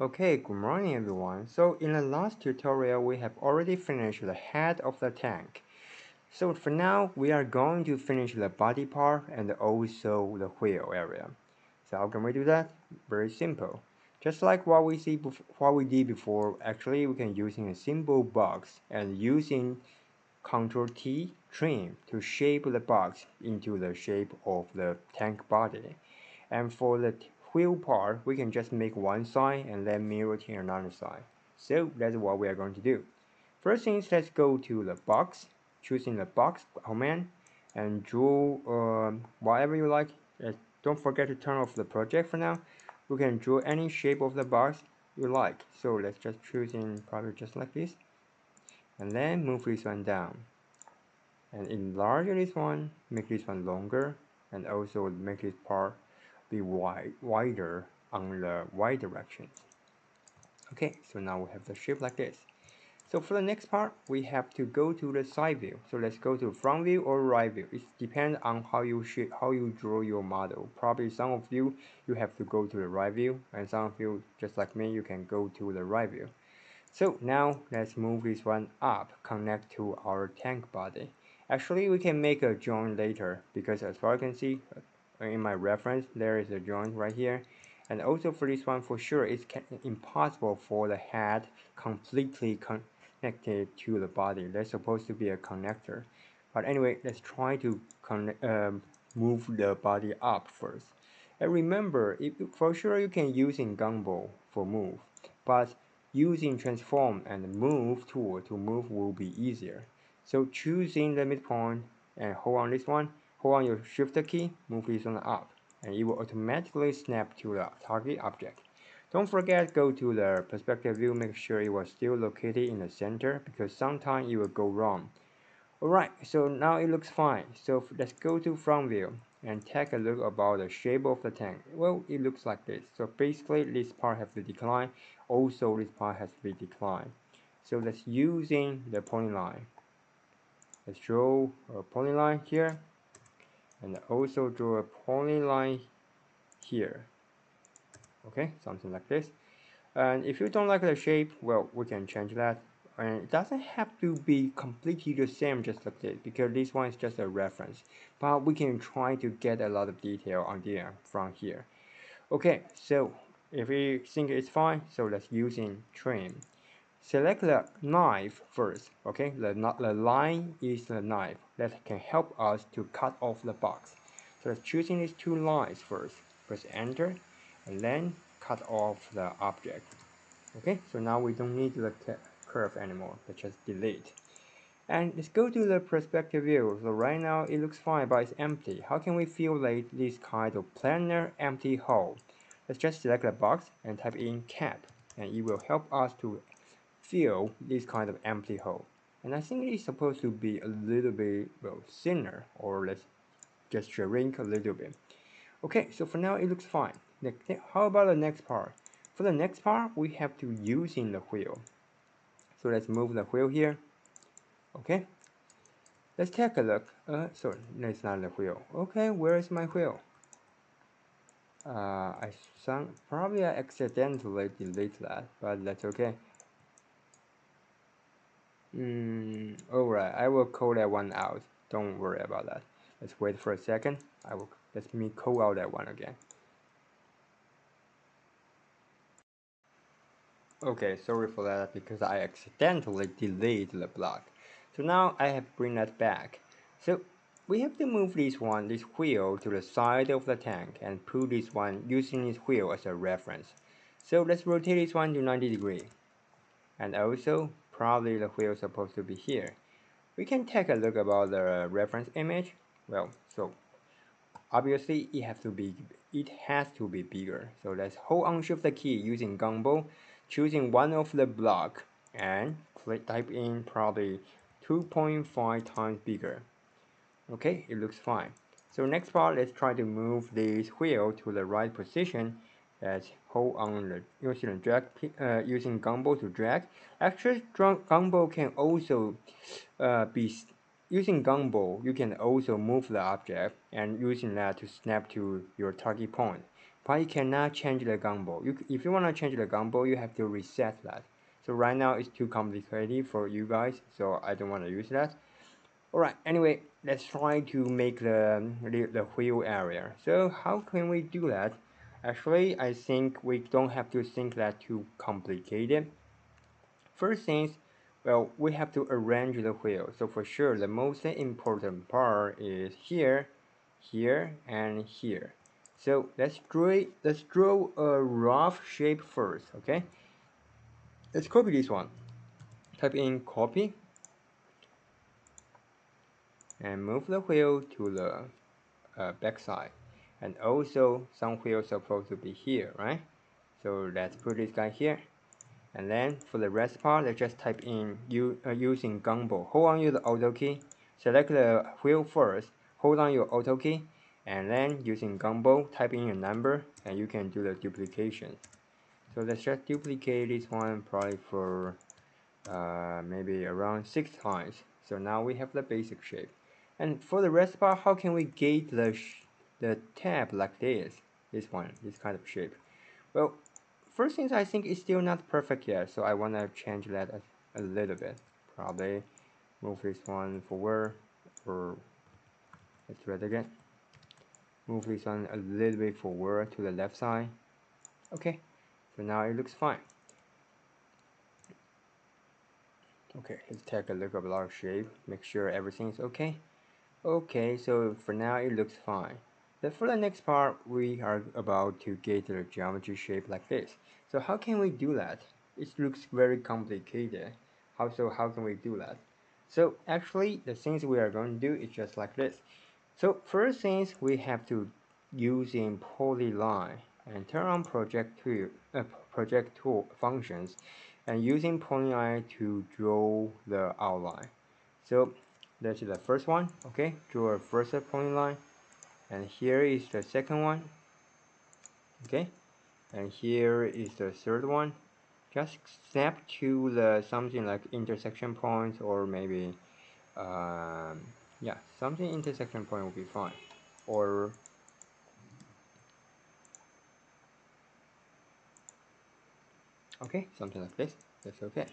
Okay, good morning everyone. So in the last tutorial, we have already finished the head of the tank. So for now, we are going to finish the body part and also the wheel area. So how can we do that? Very simple. Just like what we did before, actually we can using a simple box and using Ctrl T trim to shape the box into the shape of the tank body. And for the wheel part, we can just make one side and then mirror to another side. So that's what we are going to do. First things, let's go to the box, choosing the box command, and draw whatever you like. Don't forget to turn off the project for now. We can draw any shape of the box you like. So let's just choose in probably just like this, and then move this one down, and enlarge this one, make this one longer, and also make this part be wider on the y direction. Okay, so now we have the shape like this. So for the next part, we have to go to the side view. So let's go to front view or right view. It depends on how you draw your model. Probably some of you have to go to the right view, and some of you, just like me, you can go to the right view. So now let's move this one up, connect to our tank body. Actually, we can make a joint later because as far as you can see in my reference, there is a joint right here. And also for this one, for sure, it's impossible for the head completely connected to the body. There's supposed to be a connector. But anyway, let's try to move the body up first. And remember, for sure you can use in Gumball for move, but using transform and move tool to move will be easier. So choosing the midpoint and hold on this one, hold on your shift key, move this one up, and it will automatically snap to the target object. Don't forget, go to the perspective view, make sure it was still located in the center because sometimes it will go wrong. Alright, so now it looks fine. So let's go to front view and take a look about the shape of the tank. Well, it looks like this. So basically this part has to decline. Also this part has to be declined. So let's using the polyline. Let's draw a polyline here and also draw a polyline here. Okay, something like this. And if you don't like the shape, well, we can change that. And it doesn't have to be completely the same just like this, because this one is just a reference. But we can try to get a lot of detail on there from here. Okay, so if we think it's fine, so let's use in trim. Select the knife first, okay? The line is the knife that can help us to cut off the box. So let's choosing these two lines first. Press enter, and then cut off the object. Okay, so now we don't need the curve anymore. Let's just delete. And let's go to the perspective view. So right now it looks fine, but it's empty. How can we fill like this kind of planar empty hole? Let's just select the box and type in cap, and it will help us to fill this kind of empty hole. And I think it's supposed to be a little bit, well, thinner, or let's just shrink a little bit. Okay, so for now it looks fine. How about the next part? For the next part, we have to use in the wheel. So let's move the wheel here. Okay, let's take a look. Sorry, that's not the wheel. Okay, where is my wheel? Probably I accidentally delete that, but that's okay. Alright, I will call that one out. Don't worry about that. Let's wait for a second. Let me call out that one again. Okay, sorry for that because I accidentally deleted the block. So now I have bring that back. So we have to move this wheel to the side of the tank and put this one using this wheel as a reference. So let's rotate this one to 90 degrees. And also, probably the wheel is supposed to be here. We can take a look about the reference image. Well, so obviously it has to be bigger. So let's hold on shift the key using Gumball, choosing one of the block and type in probably 2.5 times bigger. Okay, it looks fine. So next part, let's try to move this wheel to the right position. Let's hold on using Gumball to drag. Actually, Gumball can also be using Gumball. You can also move the object and using that to snap to your target point. but you cannot change the gumball. If you want to change the gumball, you have to reset that. So right now it's too complicated for you guys, so I don't want to use that. Alright, anyway, let's try to make the wheel area. So how can we do that? Actually, I think we don't have to think that too complicated. First things, well, we have to arrange the wheel. So for sure, the most important part is here, here, and here. So let's draw a rough shape first, okay? Let's copy this one. Type in copy and move the wheel to the back side. And also some wheels are supposed to be here, right? So let's put this guy here. And then for the rest part, let's just type in using gumball. Hold on the auto key, select the wheel first, hold on your auto key, and then using gumball, type in a number, and you can do the duplication. So let's just duplicate this one probably for maybe around 6 times. So now we have the basic shape. And for the rest part, how can we get the tab like this kind of shape? Well, first things I think it's still not perfect yet, so I want to change that a little bit. Probably move this one forward, or let's try it again. Move this one a little bit forward to the left side. Okay, so now it looks fine. Okay, let's take a look at our shape, make sure everything's okay. Okay, so for now it looks fine. Then for the next part, we are about to get the geometry shape like this. So how can we do that? It looks very complicated. How can we do that? So actually, the things we are going to do is just like this. So first things we have to use in polyline and turn on project tool functions and using polyline to draw the outline. So that's the first one. Okay, draw a first polyline, and here is the second one. Okay, and here is the third one. Just snap to the something like intersection points, or maybe yeah, something intersection point will be fine, or okay, something like this. That's okay.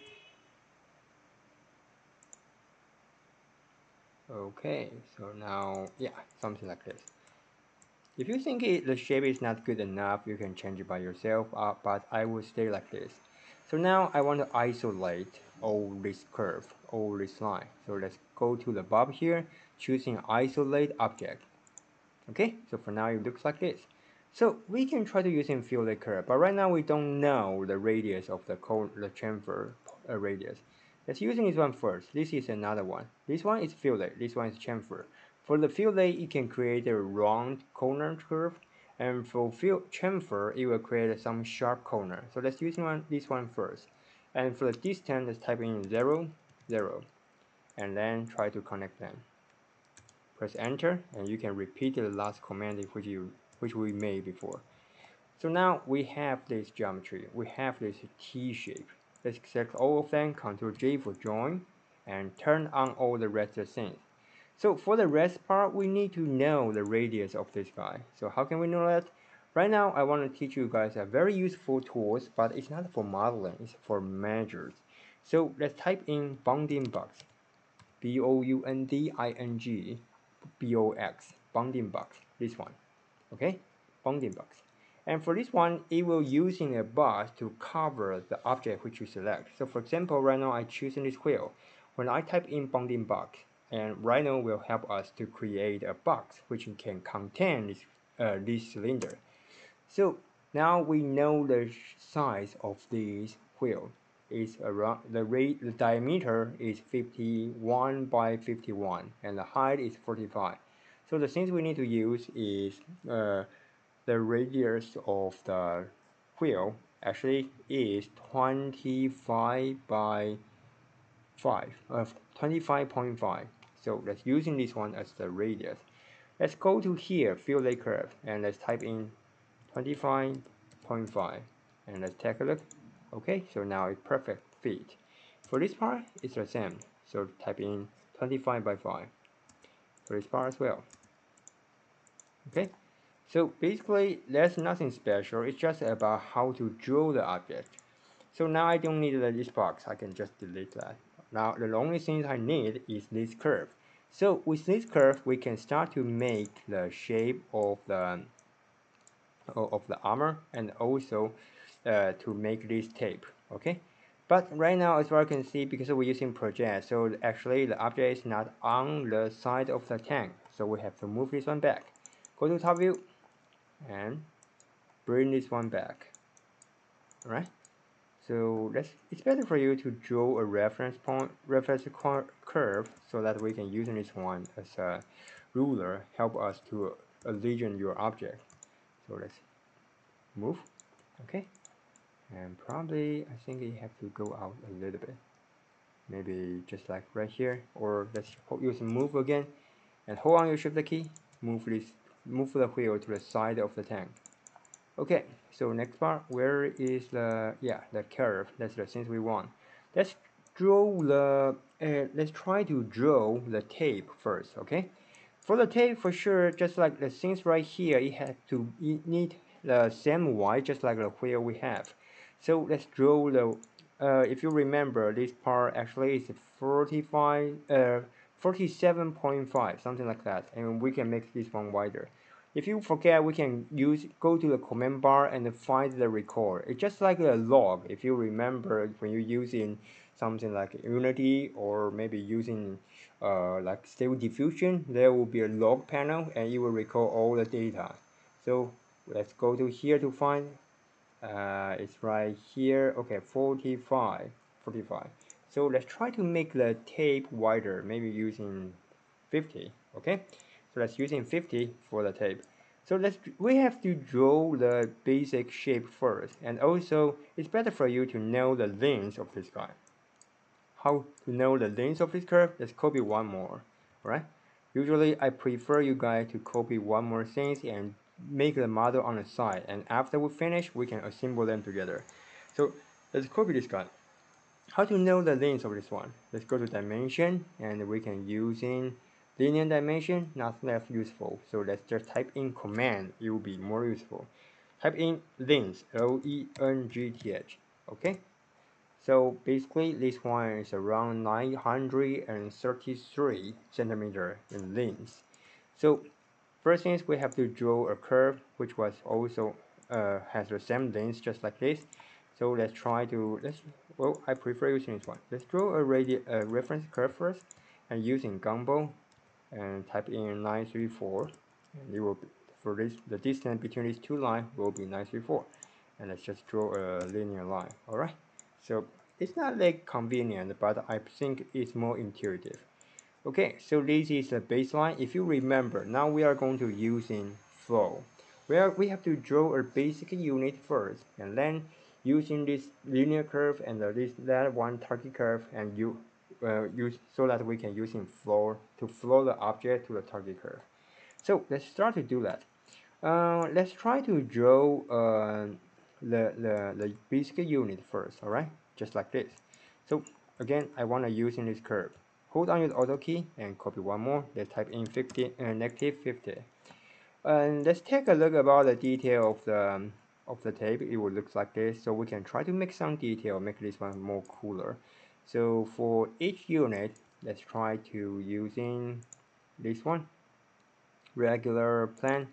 Okay, so now yeah, something like this. If you think the shape is not good enough, you can change it by yourself, but I will stay like this. So now I want to isolate all this curve, all this line. So let's go to the bob here, choosing isolate object. Okay, so for now it looks like this. So we can try to use in fillet curve, but right now we don't know the radius of the chamfer radius. Let's using this one first. This is another one. This one is fillet, this one is chamfer. For the fillet, it can create a round corner curve, and for chamfer, it will create some sharp corner. So let's use this one first. And for the distance, let's type in 0, 0, and then try to connect them. Press enter, and you can repeat the last command which we made before. So now we have this geometry, we have this T shape. Let's select all of them, Ctrl J for join, and turn on all the rest of the things. So for the rest part, we need to know the radius of this guy. So how can we know that? Right now, I want to teach you guys a very useful tools, but it's not for modeling, it's for measures. So let's type in bounding box, bounding box, bounding box, this one, okay, bounding box. And for this one, it will using a box to cover the object which you select. So for example, right now I choosing this wheel. When I type in bounding box, and Rhino will help us to create a box which can contain this cylinder. So now we know the size of this wheel is around the diameter is 51 by 51 and the height is 45. So the things we need to use is the radius of the wheel actually is 25 by 5 of 25.5. So let's using this one as the radius. Let's go to here, fillet curve, and let's type in 25.5, and let's take a look. Okay, so now it's perfect fit. For this part, it's the same. So type in 25 by 5 for this part as well. Okay, So basically, there's nothing special. It's just about how to draw the object. So now I don't need this box. I can just delete that. Now the only thing I need is this curve. So with this curve, we can start to make the shape of the armor and also to make this tape. Okay. But right now, as far as you can see, because we're using project, so actually the object is not on the side of the tank. So we have to move this one back. Go to top view and bring this one back. Alright. So it's better for you to draw a reference curve so that we can use this one as a ruler, help us to align your object. So let's move. Okay. And probably I think you have to go out a little bit. Maybe just like right here, or let's use move again and hold on your shift key, move the wheel to the side of the tank. Okay, so next part, where is the curve? That's the things we want. Let's let's try to draw the tape first. Okay, for the tape, for sure, just like the things right here, it need the same white, just like the wheel we have. So let's draw the. If you remember, this part actually is 47.5, something like that, and we can make this one wider. If you forget, we can go to the command bar and find the record. It's just like a log. If you remember, when you're using something like Unity or maybe using like Stable Diffusion, there will be a log panel and it will record all the data. So let's go to here to find. It's right here. Okay, 45. So let's try to make the tape wider, maybe using 50. Okay, so let's using 50 for the tape. So we have to draw the basic shape first, and also it's better for you to know the length of this guy. How to know the length of this curve? Let's copy one more. Alright? Usually I prefer you guys to copy one more things and make the model on the side, and after we finish we can assemble them together. So let's copy this guy. How to know the length of this one? Let's go to dimension and we can using linear dimension, not less useful. So let's just type in command, it will be more useful. Type in length, Length. Okay? So basically this one is around 933 centimeter in length. So first thing is we have to draw a curve which was also has the same length just like this. So let's try to well, I prefer using this one. Let's draw a reference curve first and using Gumbo and type in 934 and it will be, for this the distance between these two lines will be 934, and let's just draw a linear line. Alright, so it's not like convenient, but I think it's more intuitive. Okay, so this is the baseline. If you remember, now we are going to using flow, where we have to draw a basic unit first, and then using this linear curve and that one target curve, and use so that we can using flow to flow the object to the target curve. So let's start to do that. Let's try to draw the basic unit first. All right, just like this. So again, I want to use in this curve. Hold on your auto key and copy one more. Let's type in 50 negative 50. And let's take a look about the detail of the tape. It will look like this. So we can try to make some detail, make this one more cooler. So for each unit, let's try to using this one, regular plan.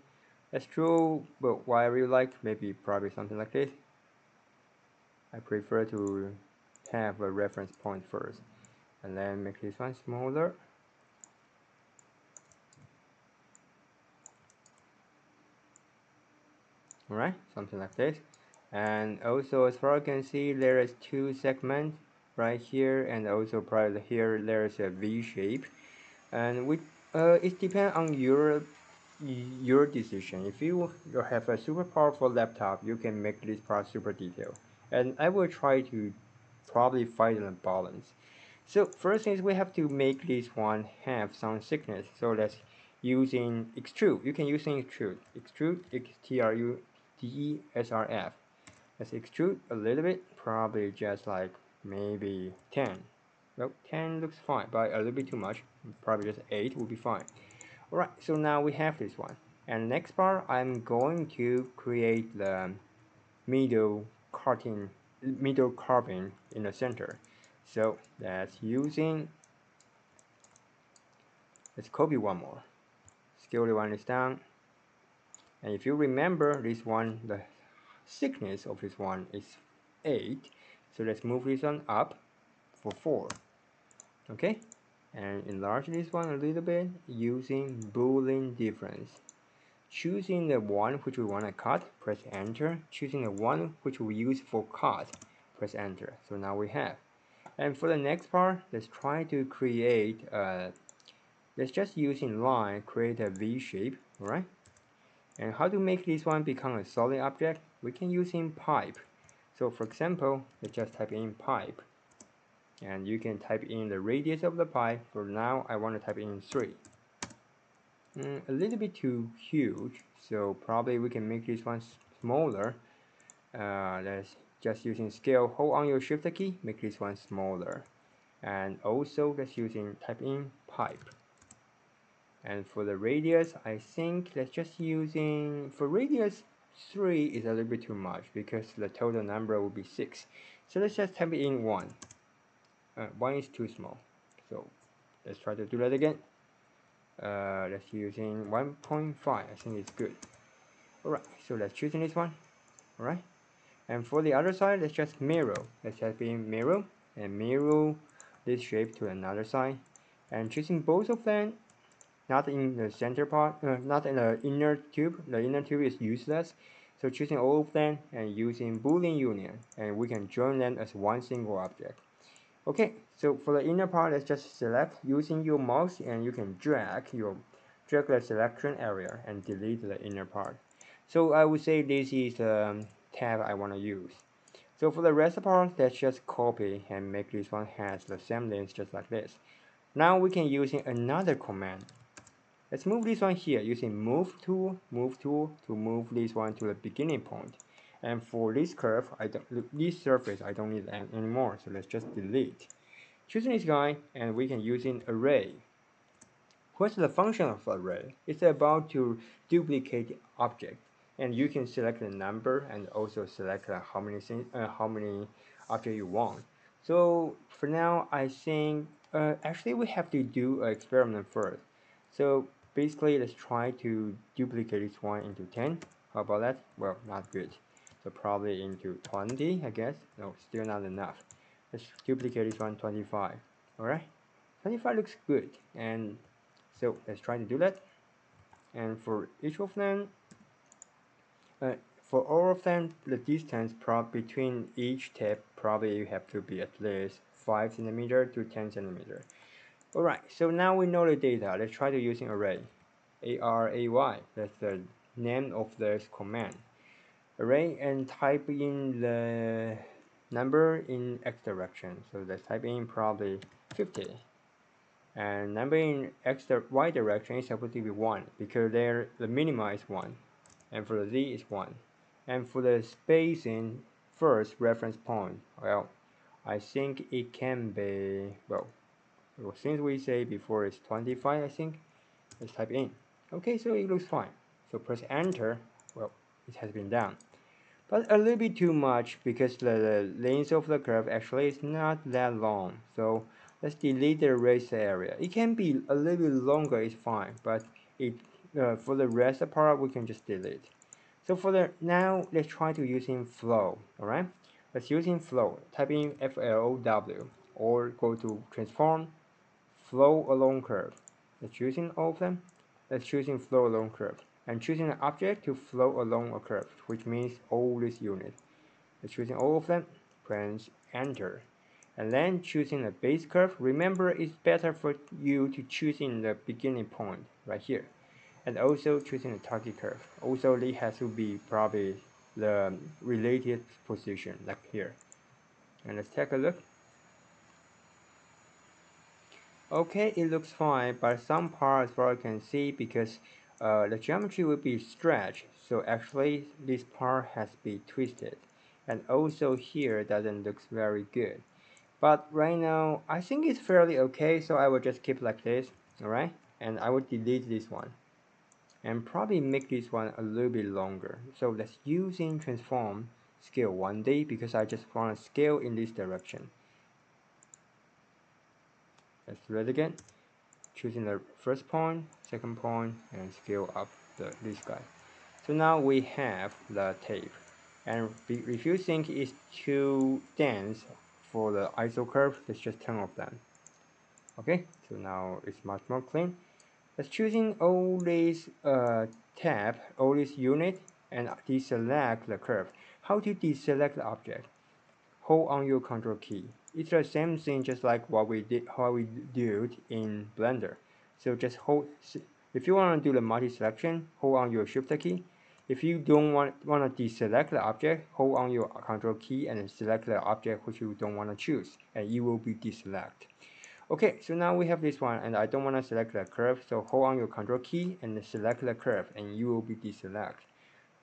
Let's draw, but whatever you like, maybe probably something like this. I prefer to have a reference point first, and then make this one smaller. Alright, something like this. And also, as far as you can see, there is two segments right here, and also probably here there is a V shape. And it depends on your decision. If you have a super powerful laptop, you can make this part super detailed. And I will try to probably find a balance. So first thing is we have to make this one have some thickness. So let's using extrude. You can use extrude, XTRUDESRF. Let's extrude a little bit, probably just like maybe 10. Well, 10 looks fine, but a little bit too much. Probably just 8 will be fine. Alright, so now we have this one. And next part, I'm going to create the middle carving in the center. So that's using, let's copy one more. Scale one is down. And if you remember this one, the thickness of this one is 8. So let's move this one up for 4. Okay? And enlarge this one a little bit using Boolean difference. Choosing the one which we want to cut, press enter. Choosing the one which we use for cut, press enter. So now we have. And for the next part, let's try to create let's just using line create a V shape, alright? And how to make this one become a solid object? We can use in pipe. So for example, let's just type in pipe. And you can type in the radius of the pipe. For now, I want to type in 3. A little bit too huge, so probably we can make this one smaller. Let's just using scale, hold on your shift key, make this one smaller. And also let's using type in pipe. And for the radius, I think let's just using, for radius 3 is a little bit too much because the total number will be 6. So let's just type in 1. 1 is too small. So let's try to do that again. Let's using 1.5. I think it's good. Alright, so let's choosing this one. Alright. And for the other side, let's just mirror. Let's type in mirror and mirror this shape to another side. And choosing both of them, not in the center part, not in the inner tube. The inner tube is useless. So choosing all of them and using Boolean union, and we can join them as one single object. Okay, so for the inner part, let's just select using your mouse, and you can drag the selection area and delete the inner part. So I would say this is the tab I want to use. So for the rest of the part, let's just copy and make this one has the same length just like this. Now we can using another command. Let's move this one here using move tool to move this one to the beginning point. And for this curve, this surface I don't need anymore, so let's just delete. Choosing this guy, and we can using array. What's the function of array? It's about to duplicate object, and you can select the number and also select how many object you want. So for now, I think actually we have to do an experiment first. So basically, let's try to duplicate this one into 10. How about that? Well, not good. So probably into 20, I guess. No, still not enough. Let's duplicate this one 25. Alright? 25 looks good. And so let's try to do that. And for each of them, for all of them, the distance between each tab probably you have to be at least 5 centimeter to 10 centimeter. Alright, so now we know the data. Let's try to using array. ARAY, that's the name of this command. Array, and type in the number in x direction. So let's type in probably 50. And number in y direction is supposed to be 1 because there the minima is 1, and for the z is 1. And for the spacing first reference point, well, I think it can be, well, since we say before it's 25, I think, let's type in. Okay, so it looks fine. So press enter. Well, it has been done, but a little bit too much because the length of the curve actually is not that long. So let's delete the erase area. It can be a little bit longer, it's fine, but for the rest of the part we can just delete. So for the now, let's try to using flow. All right, let's using flow. Type in FLOW or go to transform flow along curve. Let's choosing all of them. Let's choosing flow along curve and choosing an object to flow along a curve, which means all this unit. Let's choosing all of them. Press enter, and then choosing a base curve. Remember, it's better for you to choose in the beginning point right here, and also choosing the target curve. Also, it has to be probably the related position like here. And let's take a look. Okay, it looks fine, but some parts where I can see because the geometry will be stretched, so actually this part has been twisted, and also here doesn't look very good. But right now I think it's fairly okay, so I will just keep like this. Alright, and I will delete this one. and probably make this one a little bit longer. So let's using transform scale 1D because I just want to scale in this direction. Let's do it again. Choosing the first point, second point, and scale up this guy. So now we have the tape, and if you think it's too dense for the ISO curve, let's just turn off that. Okay, so now it's much more clean. Let's choosing all these tab, all these unit, and deselect the curve. How to deselect the object? Hold on your control key. It's the same thing just like what we did, how we do it in Blender. So just hold, if you want to do the multi-selection, hold on your shift key. If you don't want to deselect the object, hold on your control key and select the object which you don't want to choose, and it will be deselect. Okay, so now we have this one, and I don't want to select the curve, so hold on your control key and select the curve, and you will be deselect.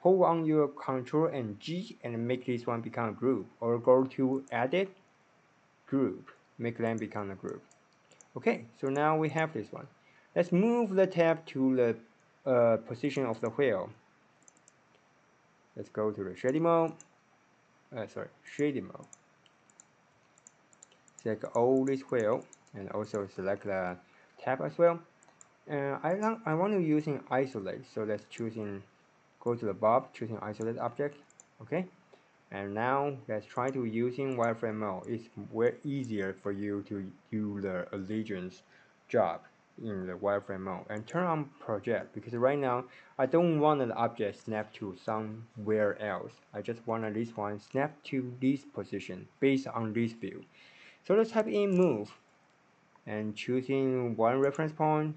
Hold on your control and G and make this one become a group, or go to edit, group, make them become a group. Okay, so now we have this one. Let's move the tab to the position of the wheel. Let's go to the shading mode. Shading mode. Select all this wheel and also select the tab as well. I want to using isolate, so let's choosing, go to the bob, choosing isolate object. Okay, and now let's try to using wireframe mode. It's way easier for you to do the allegiance job in the wireframe mode, and turn on project, because right now I don't want the object snap to somewhere else. I just want this one snap to this position based on this view. So let's type in move and choosing one reference point.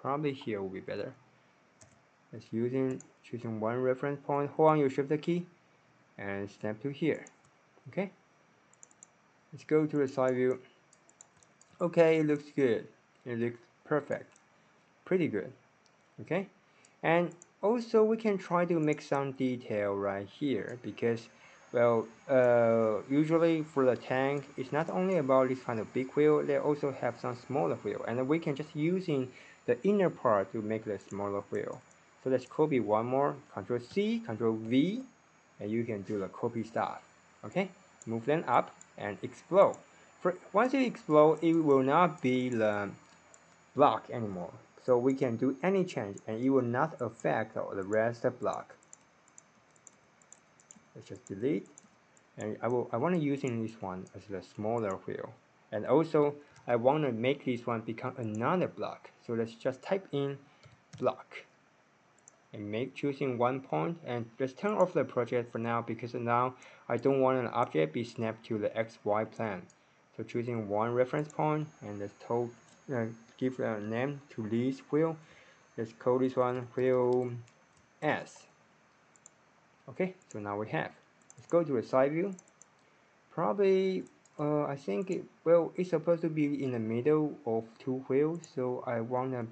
Probably here will be better. Let's choosing one reference point. Hold on your shift key and snap to here. Okay. Let's go to the side view. Okay, it looks good. It looks perfect. Pretty good. Okay. And also we can try to make some detail right here, because well, usually for the tank, it's not only about this kind of big wheel, they also have some smaller wheel, and we can just using the inner part to make the smaller wheel. So let's copy one more, Control C, Control V, and you can do the copy stuff. Okay, move them up and explode. Once you explode, it will not be the block anymore. So we can do any change and it will not affect the rest of block. Let's just delete. And I want to using this one as the smaller wheel. And also I want to make this one become another block. So let's just type in block and choosing one point, and just turn off the project for now, because now I don't want an object be snapped to the XY plane. So choosing one reference point and let's give a name to this wheel. Let's call this one wheel S. Okay, so now we have. Let's go to a side view. Probably, I think it's supposed to be in the middle of two wheels, so I wanna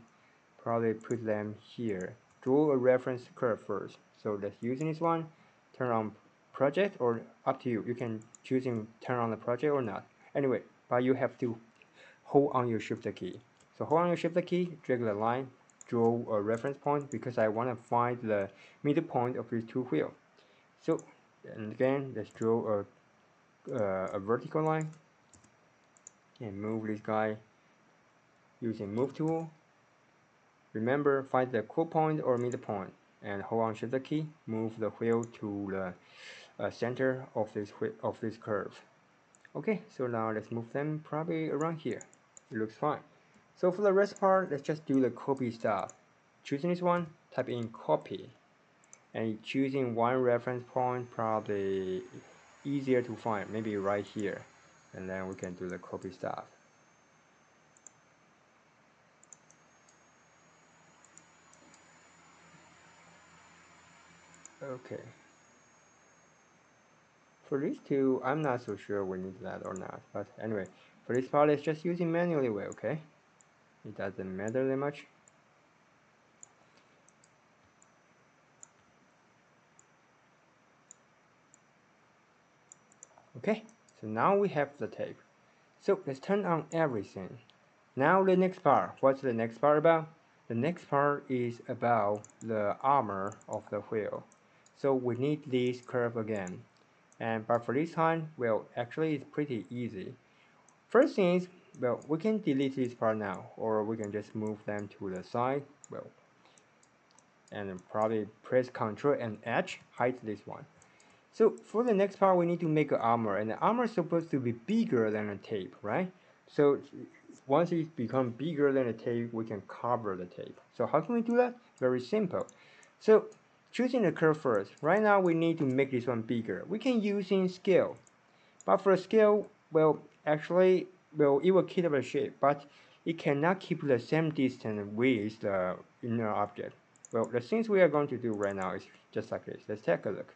probably put them here. Draw a reference curve first. So let's using this one. Turn on project, or up to you. You can choosing turn on the project or not. Anyway, but you have to hold on your shift key. So hold on your shift key, drag the line, draw a reference point, because I want to find the middle point of these two wheels. So, and again, let's draw a vertical line and move this guy using move tool. Remember, find the core point or middle point and hold on shift key, move the wheel to the center of this curve. Okay, so now let's move them probably around here. It looks fine. So for the rest part, let's just do the copy stuff. Choosing this one, type in copy, and choosing one reference point, probably easier to find, maybe right here, and then we can do the copy stuff. Okay. For these two, I'm not so sure we need that or not, but anyway, for this part, let's just using manually way, okay? It doesn't matter that much. Okay, so now we have the tape. So let's turn on everything. Now the next part. What's the next part about? The next part is about the armor of the wheel. So we need this curve again. But for this time, well, actually it's pretty easy. First thing is, well, we can delete this part now, or we can just move them to the side. Well, and probably press Ctrl and H, hide this one. So for the next part, we need to make an armor, and the armor is supposed to be bigger than the tape, right? So once it becomes bigger than the tape, we can cover the tape. So how can we do that? Very simple. So choosing the curve first. Right now, we need to make this one bigger. We can use in scale, but for scale, well, actually, well, it will keep the shape, but it cannot keep the same distance with the inner object. Well, the things we are going to do right now is just like this. Let's take a look.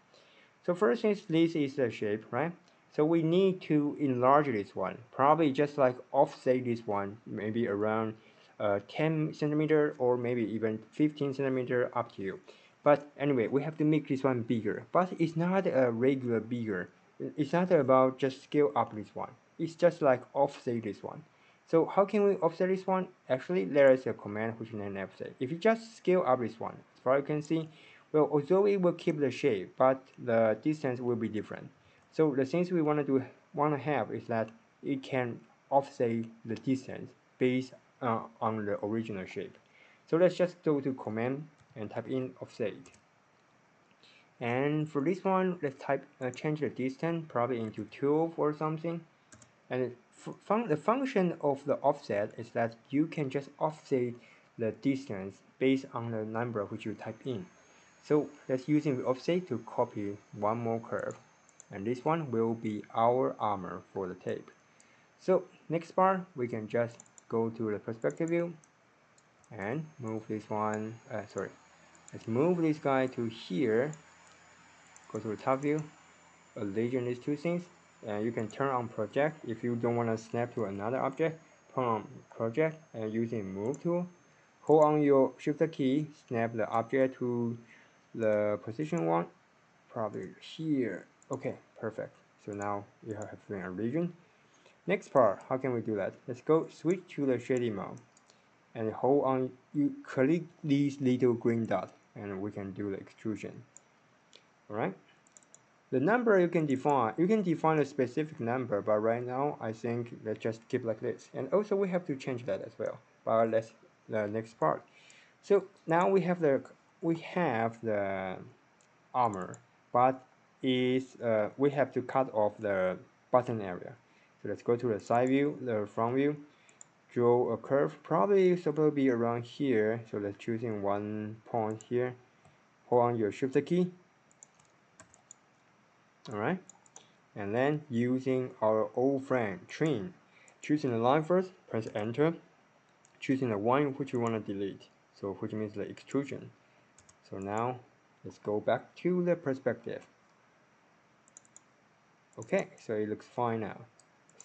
So first thing, this is the shape, right? So we need to enlarge this one, probably just like offset this one, maybe around 10 centimeter or maybe even 15 centimeter, up to you. But anyway, we have to make this one bigger, but it's not a regular bigger. It's not about just scale up this one. It's just like offset this one. So how can we offset this one? Actually, there is a command which is named offset. If you just scale up this one, as far as you can see, well, although it will keep the shape, but the distance will be different. So the things we want to have is that it can offset the distance based on the original shape. So let's just go to command and type in offset. And for this one, let's change the distance probably into 12 or something. And the function of the offset is that you can just offset the distance based on the number which you type in. So let's using the offset to copy one more curve. And this one will be our armor for the tape. So next part, we can just go to the perspective view and move this one, let's move this guy to here, go to the top view, align these two things, and you can turn on project if you don't want to snap to another object. Turn on project and using move tool, hold on your shift key, snap the object to the position one, probably here. Okay, perfect. So now we have a region. Next part, how can we do that? Let's go switch to the shading mode and hold on, you click these little green dots and we can do the extrusion. Alright? The number you can define a specific number, but right now I think let's just keep like this. And also we have to change that as well. But let's the next part. So now we have the armor, but we have to cut off the button area. So let's go to the side view, the front view, draw a curve, probably supposed to be around here. So let's choosing one point here, hold on your shift key. Alright, and then using our old friend trim, choosing the line first, press enter, choosing the one which you want to delete, so which means the extrusion. So now let's go back to the perspective. Okay, so it looks fine now.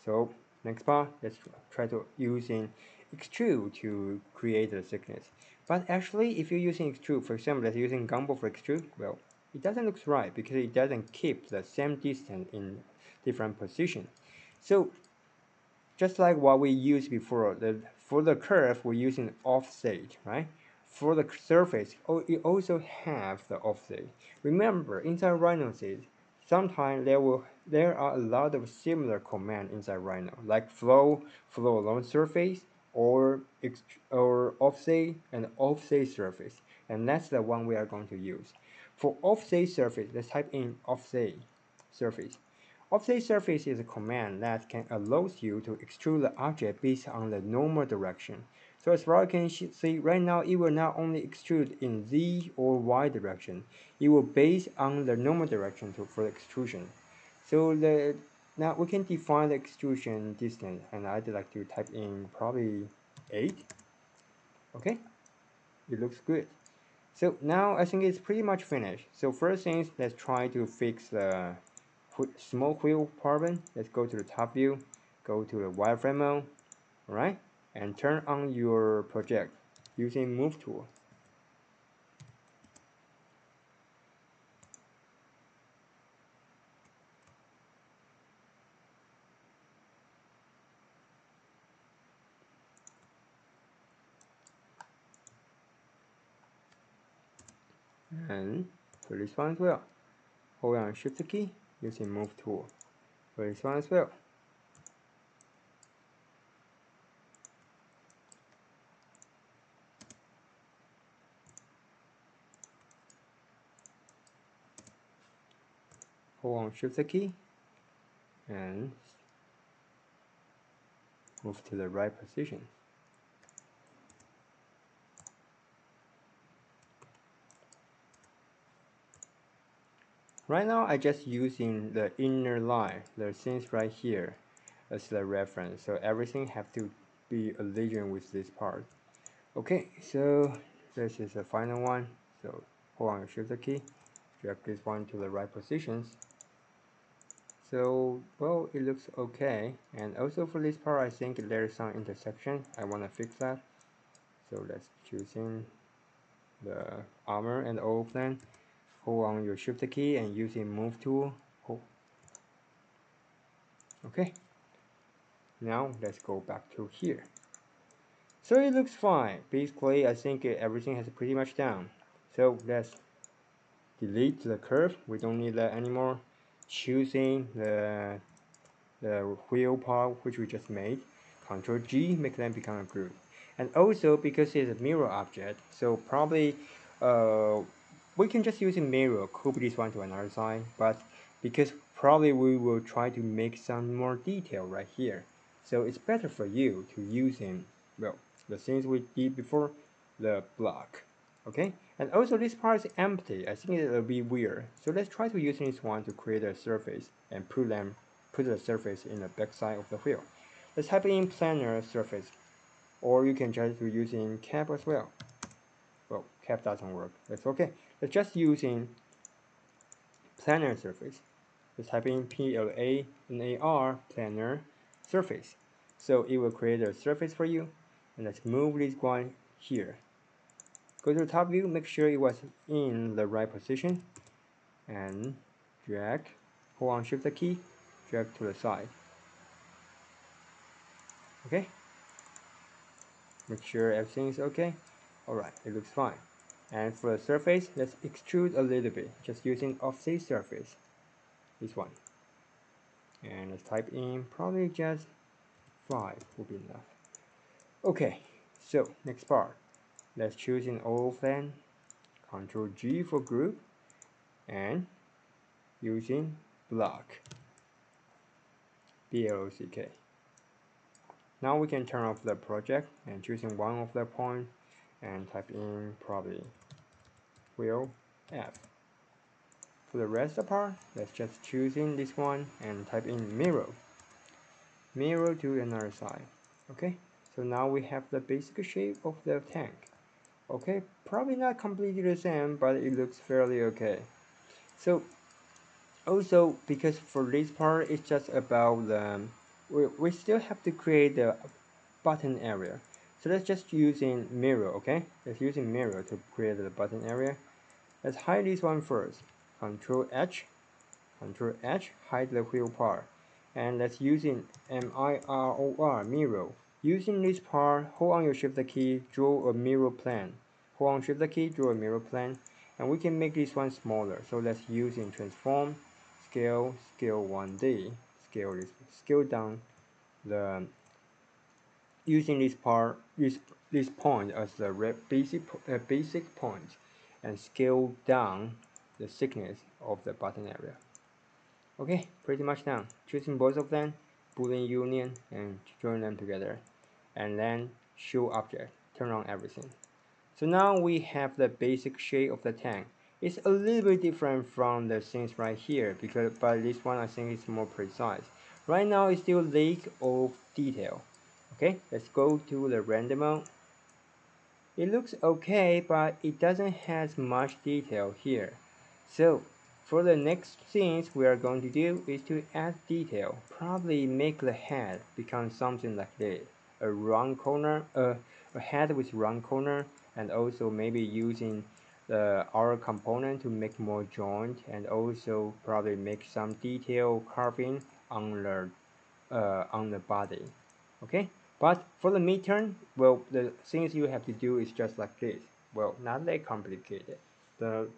So next part, let's try to using extrude to create the thickness. But actually, if you're using extrude, for example, let's using gumbo for extrude, well, it doesn't look right because it doesn't keep the same distance in different positions. So just like what we used before, for the curve, we're using offset, right? For the surface, it also have the offset. Remember, inside Rhino says, sometimes there are a lot of similar command inside Rhino, like flow along surface, or offset and offset surface, and that's the one we are going to use. For offset surface, let's type in offset surface. Offset surface is a command that can allows you to extrude the object based on the normal direction. So as far as you can see right now, it will not only extrude in Z or Y direction, it will base on the normal direction for the extrusion. So now we can define the extrusion distance, and I'd like to type in probably 8. Okay, it looks good. So now I think it's pretty much finished. So first things, let's try to fix the small wheel problem. Let's go to the top view, go to the wireframe mode, alright, and turn on your project using move tool. And for this one as well, hold on Shift key using Move tool. For this one as well. Hold on Shift key and move to the right position. Right now, I just using the inner line, the things right here, as the reference. So everything have to be aligned with this part. Okay, so this is the final one. So hold on Shift key, drag this one to the right positions. So well, it looks okay. And also for this part, I think there's some intersection. I want to fix that. So let's choosing the armor and oil plan. Hold on your Shift key and using Move tool. Okay. Now let's go back to here. So it looks fine. Basically, I think everything has pretty much done. So let's delete the curve. We don't need that anymore. Choosing the wheel part which we just made. Control G, make them become a group. And also because it's a mirror object, so probably we can just use a mirror, copy this one to another side. But because probably we will try to make some more detail right here. So it's better for you to using, well, the things we did before, the block. Okay, and also this part is empty. I think it'll be weird. So let's try to use this one to create a surface and put the surface in the backside of the wheel. Let's type in planar surface, or you can just use in cap as well. Well, cap doesn't work. That's okay. Let's just using planar surface. Let's type in PLANAR, planar surface. So it will create a surface for you. And let's move this one here. Go to the top view, make sure it was in the right position, and drag, hold on Shift key, drag to the side. Okay, make sure everything is okay. Alright, it looks fine. And for the surface, let's extrude a little bit, just using offset surface, this one. And let's type in probably just 5 will be enough. Okay, so next part, let's choose an oil fan, Control G for group, and using block, BLOCK. Now we can turn off the project and choosing one of the point and type in probably wheel F. For the rest of the part, let's just choosing this one and type in mirror. Mirror to another side. Okay, so now we have the basic shape of the tank. Okay, probably not completely the same, but it looks fairly okay. So also because for this part it's just about the we still have to create the button area. So let's just using mirror, okay? Let's using mirror to create the button area. Let's hide this one first. Control H, hide the wheel part. And let's using mirror. Using this part, hold on your Shift key, draw a mirror plane. Hold on Shift key, draw a mirror plane. And we can make this one smaller. So let's using transform, scale 1D, scale down the using this part, this point as the basic point, and scale down the thickness of the button area. Okay, pretty much done. Choosing both of them, Boolean union, and join them together, and then show object, turn on everything. So now we have the basic shape of the tank. It's a little bit different from the things right here but this one I think is more precise. Right now it's still lack of detail. Okay, let's go to the render mode. It looks okay, but it doesn't have much detail here. So for the next things we are going to do is to add detail. Probably make the head become something like this. A round corner, a head with round corner, and also maybe using our component to make more joint, and also probably make some detail carving on the body. Okay, but for the midterm, well, the things you have to do is just like this. Well, not that complicated. The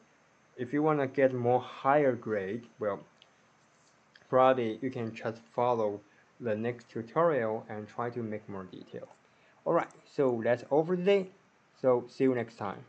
if you want to get more higher grade, well, probably you can just follow the next tutorial and try to make more detail. Alright, so that's all for today. So see you next time.